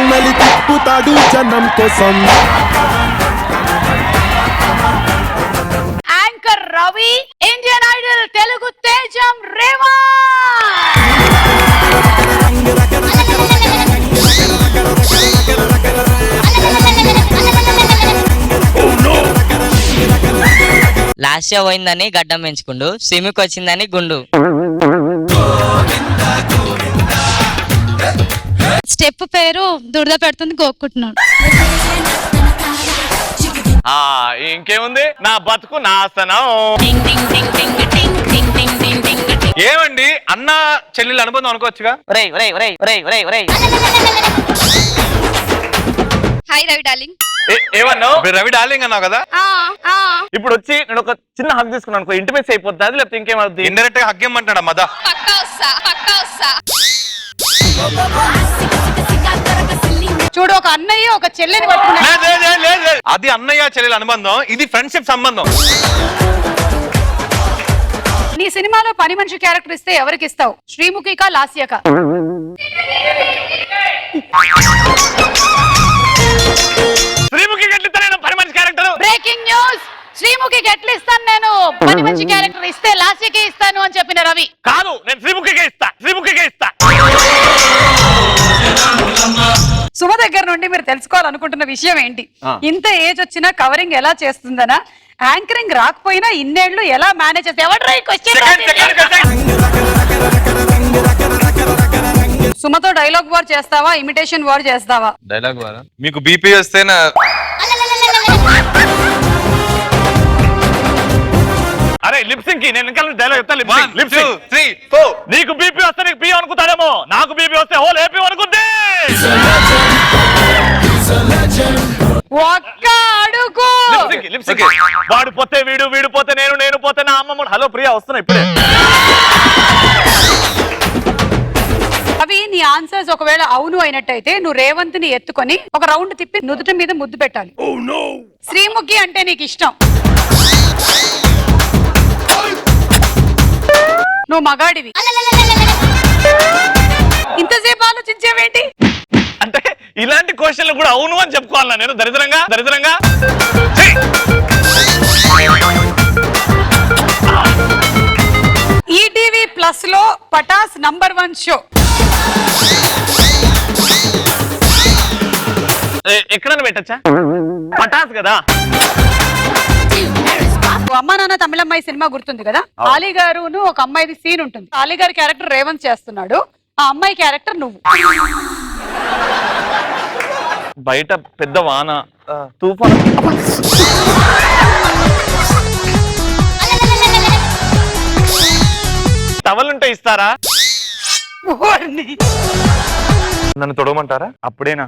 నలి తిప్పుతాడు జనం కోసం. Anchor Ravi, Indian Idol Telugu తేజం రేవా. లాస్ట్ ఇయర్ పోయిందని గడ్డం పెంచుకుండు, సిమికి వచ్చిందని గుండు. స్టెప్ పేరు దురద పెడుతుంది గోక్కుంటున్నాడు. ఇంకేముంది, నా బతుకు నాశనం. ఏమండి అన్న చెల్లెలు అనుబంధం అనుకోవచ్చుగా. Hi Ravi darling. ఏమన్నావు? రవి డార్లింగ్ అన్నావు కదా. ఇప్పుడు వచ్చి నేను ఒక చిన్న హగ్ తీసుకున్నాను, ఇంటిమేసి అయిపోతుంది అది, లేకపోతే ఇంకేమవుతుంది? ఇండైరెక్ట్ గా హగ్ ఏమంటాడా మదా? చూడు, ఒక అన్నయ్య ఒక చెల్లెని పట్టుకున్నాడు. అది అన్నయ్య చెల్లెల అనుబంధం, ఇది ఫ్రెండ్షిప్ సంబంధం. నీ సినిమాలో పని మనిషి క్యారెక్టర్ ఇస్తే ఎవరికి ఇస్తావు? శ్రీముఖికా లాస్యకా? శ్రీముఖి ఎట్లిస్తాను పని మనిషి క్యారెక్టర్. బ్రేకింగ్ న్యూస్, శ్రీముఖికి ఎట్లా ఇస్తాను నేను పని మంచి క్యారెక్టర్ ఇస్తే లాస్యకే ఇస్తాను అని చెప్పిన రవి. కాదు, నేను శ్రీముఖికే ఇస్తా. సుమ దగ్గర నుండి మీరు తెలుసుకోవాలనుకుంటున్న విషయం ఏంటి? ఇంత ఏజ్ వచ్చినా కవరింగ్ ఎలా చేస్తుందనా, యాంకరింగ్ రాకపోయినా ఇన్నేళ్లు ఎలా మేనేజ్ చేస్తే? సుమతో డైలాగ్ వార్ చేస్తావా, ఇమిటేషన్ వార్ చేస్తావా? Dialogue war. మీకు బీపీ వస్తేనా? అరే లిప్సింగ్ కి నేను ఇంకా డైలాగ్ చెప్తా. లిప్సింగ్ 3 4. నీకు బీపీ వస్తే నీకు పీ అనుకుంటారేమో, నాకు బీపీ వస్తే హోల్ ఏపీ అనుకుంది. ఒక్క అడుగు. వాడు పోతే వీడు, వీడు పోతే నేను, నేను పోతే నా అమ్మమ్మ. హలో ప్రియా, వస్తున్నా ఇప్పుడే. అవి నీ ఆన్సర్స్ ఒకవేళ అవును అయినట్టయితే నువ్వు రేవంత్ ని ఎత్తుకొని ఒక రౌండ్ తిప్పి నుదుటి మీద ముద్దు పెట్టాలి. శ్రీముఖి అంటే నీకు ఇష్టం, నువ్వు మగాడివి. ఇంతసేపు ఆలోచించేవేంటి? అంటే ఇలాంటి క్వశ్చన్లు కూడా అవును అని చెప్పుకోవాలా నేను? దరిద్రంగా. ఈటీవీ ప్లస్ లో పటాస్ #1 షో ఎక్కడన్నా పెట్టచ్చా? పటాస్ కదా. అమ్మా నాన్న తమిళమ్మాయి సినిమా గుర్తుంది కదా, ఆలీ గారును ఒక అమ్మాయిది సీన్ ఉంటుంది. ఆలీ గారి క్యారెక్టర్ రేవంత్ చేస్తున్నాడు, ఆ అమ్మాయి క్యారెక్టర్ నువ్వు. బయట పెద్ద వాన, తుఫాను. టవలుంటే ఇస్తారా? నన్ను తొడవమంటారా? అప్పుడేనా?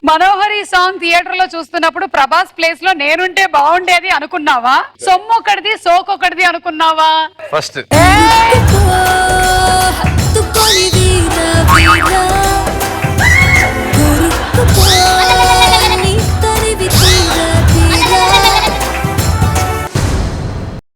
మనోహరి సాంగ్ థియేటర్ లో చూస్తున్నప్పుడు ప్రభాస్ ప్లేస్ లో నేనుంటే బాగుండేది అనుకున్నావా? సొమ్ము ఒకటిది సోకొకటిది అనుకున్నావా? ఫస్ట్